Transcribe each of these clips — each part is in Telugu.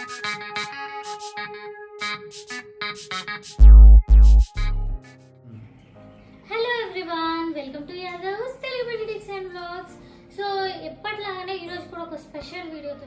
Hello everyone, welcome to Yadav's Telugu tips and vlogs. So ఎప్పటిలాగానే ఈరోజు కూడా ఒక స్పెషల్ వీడియోతో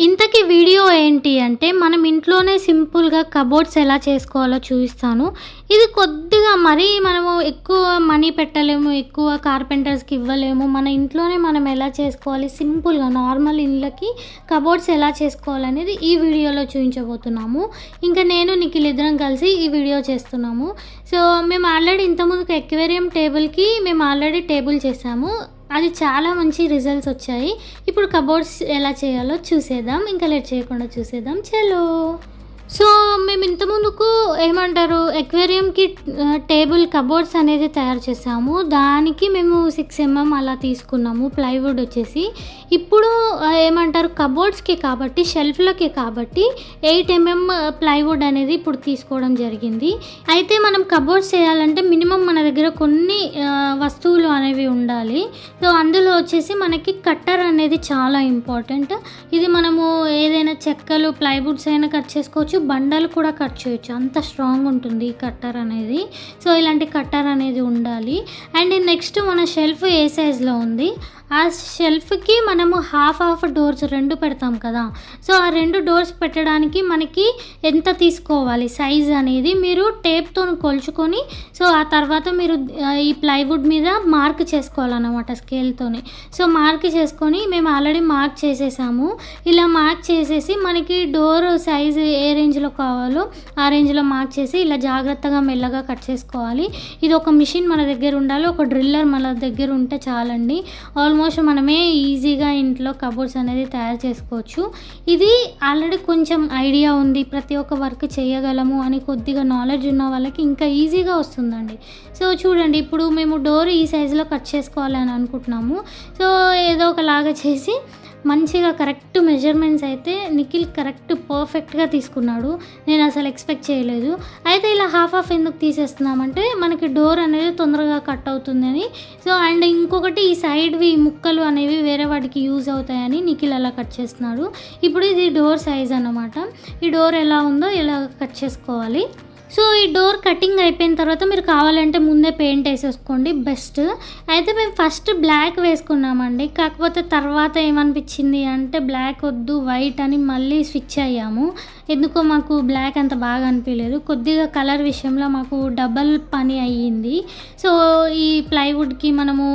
ఇంతకీ వీడియో ఏంటి అంటే, మనం ఇంట్లోనే సింపుల్గా కబోర్డ్స్ ఎలా చేసుకోవాలో చూపిస్తాను. ఇది కొద్దిగా మరీ మనము ఎక్కువ మనీ పెట్టలేము, ఎక్కువ కార్పెంటర్స్కి ఇవ్వలేము. మన ఇంట్లోనే మనం ఎలా చేసుకోవాలి, సింపుల్గా నార్మల్ ఇళ్ళకి కబోర్డ్స్ ఎలా చేసుకోవాలనేది ఈ వీడియోలో చూపించబోతున్నాము. ఇంకా నేను నిఖిల్ ఇద్దరం కలిసి ఈ వీడియో చేస్తున్నాము. సో మేము ఆల్రెడీ ఇంతకుముందుకు ఎక్వేరియం టేబుల్కి మేము ఆల్రెడీ టేబుల్ చేసాము. అది చాలా మంచి రిజల్ట్స్ వచ్చాయి. ఇప్పుడు కబోర్డ్స్ ఎలా చేయాలో చూసేద్దాం. ఇంకా లేట్ చేయకుండా చూసేద్దాం, చలో. సో మేము ఇంతకుముందుకు ఏమంటారు, ఎక్వేరియంకి టేబుల్ కబోర్డ్స్ అనేది తయారు చేసాము. దానికి మేము 6 mm అలా తీసుకున్నాము, ప్లైవుడ్ వచ్చేసి. ఇప్పుడు ఏమంటారు, కబోర్డ్స్కి కాబట్టి, షెల్ఫ్లకి కాబట్టి 8 mm ప్లైవుడ్ అనేది ఇప్పుడు తీసుకోవడం జరిగింది. అయితే మనం కబోర్డ్స్ చేయాలంటే మినిమం మన దగ్గర కొన్ని వస్తువులు అనేవి ఉండాలి. సో అందులో వచ్చేసి మనకి కట్టర్ అనేది చాలా ఇంపార్టెంట్. ఇది మనము ఏదైనా చెక్కలు, ప్లైవుడ్స్ అయినా కట్ చేసుకోవచ్చు, బండలు కూడా కట్ చేయొచ్చు, అంత స్ట్రాంగ్ ఉంటుంది ఈ కట్టర్ అనేది. సో ఇలాంటి కట్టర్ అనేది ఉండాలి. అండ్ నెక్స్ట్ మన షెల్ఫ్ ఏ సైజులో ఉంది, ఆ షెల్ఫ్కి మనము హాఫ్ డోర్స్ 2 పెడతాం కదా. సో ఆ 2 డోర్స్ పెట్టడానికి మనకి ఎంత తీసుకోవాలి సైజ్ అనేది మీరు టేప్తో కొలుచుకొని, సో ఆ తర్వాత మీరు ఈ ప్లైవుడ్ మీద మార్క్ చేసుకోవాలన్నమాట స్కేల్తోని. సో మార్క్ చేసుకొని మేము ఆల్రెడీ మార్క్ చేసేసాము. ఇలా మార్క్ చేసేసి మనకి డోర్ సైజు ఏ రేంజ్లో కావాలో ఆ రేంజ్లో మార్క్ చేసి ఇలా జాగ్రత్తగా మెల్లగా కట్ చేసుకోవాలి. ఇది ఒక మిషన్ మన దగ్గర ఉండాలి, ఒక డ్రిల్లర్ మన దగ్గర ఉంటే చాలండి. ఆల్మోస్ట్ మనమే ఈజీగా ఇంట్లో కబోర్డ్స్ అనేది తయారు చేసుకోవచ్చు. ఇది ఆల్రెడీ కొంచెం ఐడియా ఉంది, ప్రతి ఒక్క వర్క్ చేయగలము అని కొద్దిగా నాలెడ్జ్ ఉన్న వాళ్ళకి ఇంకా ఈజీగా వస్తుందండి. సో చూడండి, ఇప్పుడు మేము డోర్ ఈ సైజులో కట్ చేసుకోవాలని అనుకుంటున్నాము. సో ఏదో ఒకలాగా చేసి మంచిగా కరెక్ట్ మెజర్మెంట్స్ అయితే నిఖిల్ కరెక్ట్ పర్ఫెక్ట్గా తీసుకున్నాడు. నేను అసలు ఎక్స్పెక్ట్ చేయలేదు. అయితే ఇలా హాఫ్ ఎందుకు తీసేస్తున్నామంటే మనకి డోర్ అనేది తొందరగా కట్ అవుతుందని. సో అండ్ ఇంకొకటి ఈ సైడ్వి ముక్కలు అనేవి వేరే వాటికి యూజ్ అవుతాయని నిఖిల్ అలా కట్ చేస్తున్నాడు. ఇప్పుడు ఇది డోర్ సైజ్ అన్నమాట. ఈ డోర్ ఎలా ఉందో ఇలా కట్ చేసుకోవాలి. సో ఈ డోర్ కటింగ్ అయిపోయిన తర్వాత మీరు కావాలంటే ముందే పెయింట్ వేసేసుకోండి, బెస్ట్. అయితే మేము ఫస్ట్ బ్లాక్ వేసుకున్నామండి. కాకపోతే తర్వాత ఏమనిపించింది అంటే బ్లాక్ వద్దు, వైట్ అని మళ్ళీ స్విచ్ అయ్యాము. ఎందుకో మాకు బ్లాక్ అంత బాగా అనిపించలేదు. కొద్దిగా కలర్ విషయంలో మాకు డబల్ పని అయ్యింది. సో ఈ ప్లైవుడ్కి మనము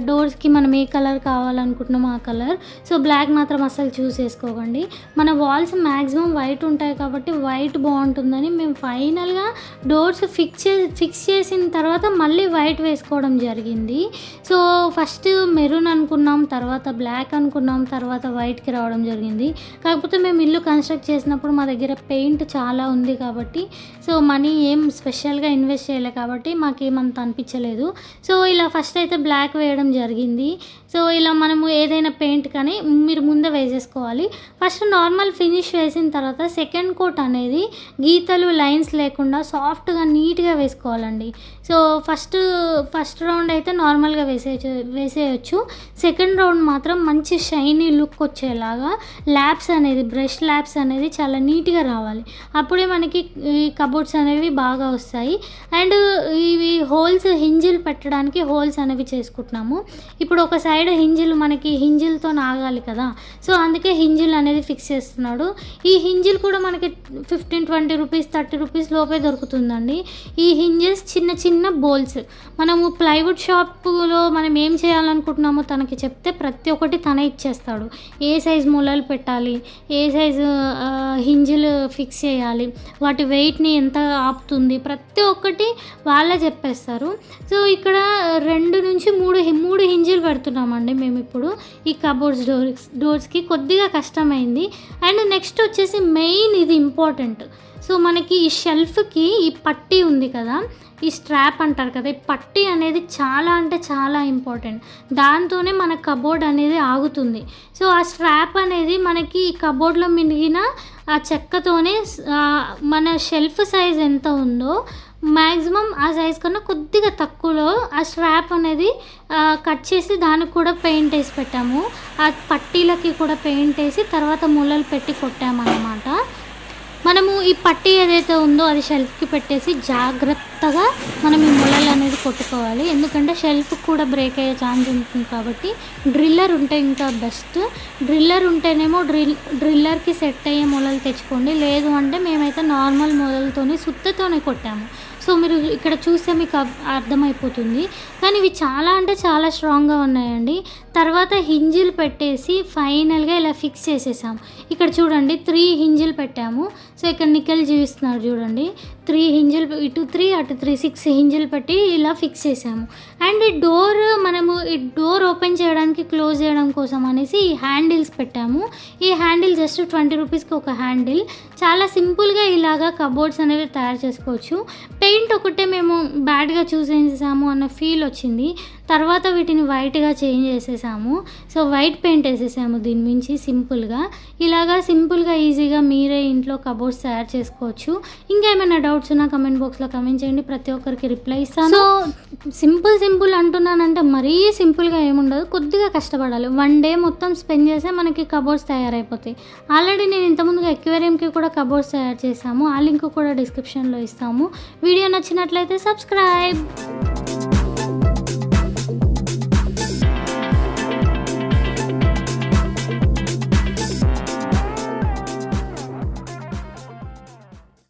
డోర్స్కి మనం ఏ కలర్ కావాలనుకుంటున్నామో ఆ కలర్. సో బ్లాక్ మాత్రం అసలు చూస్ చేసుకోకండి. మన వాల్స్ మ్యాక్సిమం వైట్ ఉంటాయి కాబట్టి వైట్ బాగుంటుందని మేము ఫైనల్గా డోర్స్ ఫిక్స్ చేసిన తర్వాత మళ్ళీ వైట్ వేసుకోవడం జరిగింది. సో ఫస్ట్ మెరూన్ అనుకున్నాం, తర్వాత బ్లాక్ అనుకున్నాం, తర్వాత వైట్కి రావడం జరిగింది. కాకపోతే మేము ఇల్లు కన్స్ట్రక్ట్ చేసినప్పుడు మా దగ్గర పెయింట్ చాలా ఉంది కాబట్టి, సో మనీ ఏం స్పెషల్గా ఇన్వెస్ట్ చేయలేదు కాబట్టి మాకేమంత అనిపించలేదు. సో ఇలా ఫస్ట్ అయితే బ్లాక్ వేయడం జరిగింది. సో ఇలా మనము ఏదైనా పెయింట్ కానీ మీరు ముందే వేసేసుకోవాలి. ఫస్ట్ నార్మల్ ఫినిష్ వేసిన తర్వాత సెకండ్ కోట్ అనేది గీతలు, లైన్స్ లేకుండా సాఫ్ట్గా నీట్గా వేసుకోవాలండి. సో ఫస్ట్ రౌండ్ అయితే నార్మల్గా వేసేయచ్చు. సెకండ్ రౌండ్ మాత్రం మంచి షైనీ లుక్ వచ్చేలాగా బ్రష్ ల్యాబ్స్ అనేది చాలా నీట్గా రావాలి. అప్పుడే మనకి ఈ కబోర్డ్స్ అనేవి బాగా వస్తాయి. అండ్ ఇవి హోల్స్, హింజిల్ పెట్టడానికి హోల్స్ అనేవి చేసుకుంటున్నాము. ఇప్పుడు ఒక సైడ్ హింజిల్ మనకి హింజిల్తో ఆగాలి కదా. సో అందుకే హింజిల్ అనేది ఫిక్స్ చేస్తున్నాడు. ఈ హింజిల్ కూడా మనకి 15-20 రూపీస్, 30 రూపీస్ లోపే దొరుకుతుందండి. ఈ హింజెస్ చిన్న బోల్స్ మనము ప్లైవుడ్ షాప్లో మనం ఏం చేయాలనుకుంటున్నామో తనకి చెప్తే ప్రతి ఒక్కటి తనే ఇచ్చేస్తాడు. ఏ సైజ్ మూలలు పెట్టాలి, ఏ సైజు హింజిల్ ఫిక్స్ చేయాలి, వాటి వెయిట్ని ఎంత ఆపుతుంది, ప్రతి ఒక్కటి వాళ్ళే చెప్పేస్తారు. సో ఇక్కడ 2 నుంచి 3 హింజిల్ పెడుతున్నామండి మేము ఇప్పుడు ఈ కబోర్డ్స్ డోర్స్కి. కొద్దిగా కష్టమైంది. అండ్ నెక్స్ట్ వచ్చేసి మెయిన్ ఇది ఇంపార్టెంట్. సో మనకి ఈ షెల్ఫ్కి ఈ పట్టీ ఉంది కదా, ఈ స్ట్రాప్ అంటారు కదా, ఈ పట్టీ అనేది చాలా అంటే చాలా ఇంపార్టెంట్. దాంతోనే మన కబోర్డ్ అనేది ఆగుతుంది. సో ఆ స్ట్రాప్ అనేది మనకి ఈ కబోర్డ్లో మిగిలిన ఆ చెక్కతోనే మన షెల్ఫ్ సైజ్ ఎంత ఉందో మ్యాక్సిమం ఆ సైజ్ కన్నా కొద్దిగా తక్కువలో ఆ స్ట్రాప్ అనేది కట్ చేసి దానికి కూడా పెయింట్ వేసి పెట్టాము. ఆ పట్టీలకి కూడా పెయింట్ వేసి తర్వాత మూలలు పెట్టి కొట్టామన్నమాట. మనము ఈ పట్టీ ఏదైతే ఉందో అది షెల్ఫ్కి పెట్టేసి జాగ్రత్తగా మనం ఈ మొలలు అనేది కొట్టుకోవాలి. ఎందుకంటే షెల్ఫ్ కూడా బ్రేక్ అయ్యే ఛాన్స్ ఉంటుంది కాబట్టి డ్రిల్లర్ ఉంటే ఇంకా బెస్ట్. డ్రిల్లర్ ఉంటేనేమో డ్రిల్లర్కి సెట్ అయ్యే మొలలు తెచ్చుకోండి. లేదు అంటే మేమైతే నార్మల్ మొలలతోని సుత్తతోనే కొట్టాము. సో మీరు ఇక్కడ చూస్తే మీకు అర్థమైపోతుంది. కానీ ఇవి చాలా అంటే చాలా స్ట్రాంగ్గా ఉన్నాయండి. తర్వాత హింజిల్ పెట్టేసి ఫైనల్గా ఇలా ఫిక్స్ చేసేసాం. ఇక్కడ చూడండి 3 హింజిల్ పెట్టాము. సో ఇక్కడ నికెల్ చూపిస్తున్నారు చూడండి, 3 హింజిల్, ఇటు 3 అటు 3, 6 హింజిల్ పెట్టి ఇలా ఫిక్స్ చేసాము. అండ్ ఈ డోర్ ఓపెన్ చేయడానికి క్లోజ్ చేయడం కోసం అనేసి ఈ హ్యాండిల్స్ పెట్టాము. ఈ హ్యాండిల్ జస్ట్ 20 రూపీస్కి ఒక హ్యాండిల్. చాలా సింపుల్గా ఇలాగా కబోర్డ్స్ అనేవి తయారు చేసుకోవచ్చు. పెయింట్ ఒకటే మేము బ్యాడ్గా చూసేసాము అన్న ఫీల్ వచ్చింది. తర్వాత వీటిని వైట్గా చేంజ్ చేసేసాము. సో వైట్ పెయింట్ వేసేసాము దీని మించి సింపుల్గా. ఇలాగా సింపుల్గా ఈజీగా మీరే ఇంట్లో కబోర్డ్స్ తయారు చేసుకోవచ్చు. ఇంకా ఏమైనా డౌట్స్ ఉన్నా కమెంట్ బాక్స్లో కమెంట్ చేయండి, ప్రతి ఒక్కరికి రిప్లై ఇస్తాను. సో సింపుల్ అంటున్నానంటే మరీ సింపుల్గా ఏముండదు, కొద్దిగా కష్టపడాలి. 1 డే మొత్తం స్పెండ్ చేస్తే మనకి కబోర్డ్స్ తయారైపోతాయి. ఆల్రెడీ నేను ఇంతకుముందుగా ఎక్వేరియంకి కూడా కబోర్డ్స్ తయారు చేసాము. ఆ లింక్ కూడా డిస్క్రిప్షన్లో ఇస్తాము. వీడియో నచ్చినట్లయితే సబ్స్క్రైబ్.